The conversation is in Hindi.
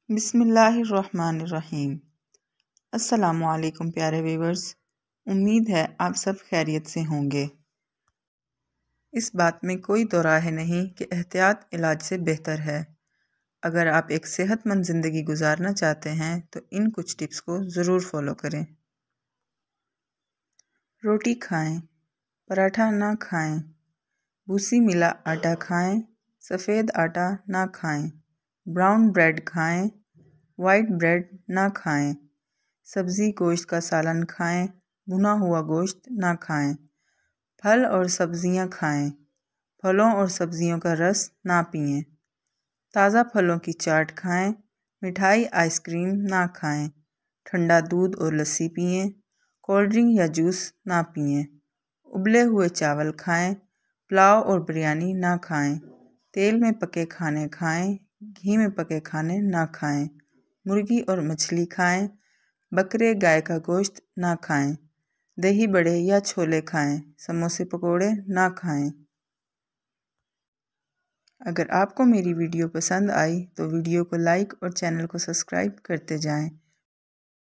बिस्मिल्लाहिर्रहमानिर्रहीम। अस्सलामुअलैकुम प्यारे व्यूवर्स, उम्मीद है आप सब खैरियत से होंगे। इस बात में कोई दो राय नहीं कि एहतियात इलाज से बेहतर है। अगर आप एक सेहतमंद ज़िंदगी गुजारना चाहते हैं तो इन कुछ टिप्स को ज़रूर फॉलो करें। रोटी खाएं, पराठा ना खाएं, भूसी मिला आटा खाएं, सफ़ेद आटा ना खाएं, ब्राउन ब्रेड खाएं, वाइट ब्रेड ना खाएं, सब्ज़ी गोश्त का सालन खाएं, भुना हुआ गोश्त ना खाएं, फल और सब्ज़ियां खाएं, फलों और सब्ज़ियों का रस ना पिएं, ताज़ा फलों की चाट खाएं, मिठाई आइसक्रीम ना खाएं, ठंडा दूध और लस्सी पिएं, कोल्ड ड्रिंक या जूस ना पिएं, उबले हुए चावल खाएं, पुलाव और बिरयानी ना खाएं, तेल में पके खाने खाएं, घी में पके खाने ना खाएं, मुर्गी और मछली खाएं, बकरे गाय का गोश्त ना खाएं, दही बड़े या छोले खाएं, समोसे पकोड़े ना खाएं। अगर आपको मेरी वीडियो पसंद आई तो वीडियो को लाइक और चैनल को सब्सक्राइब करते जाएं।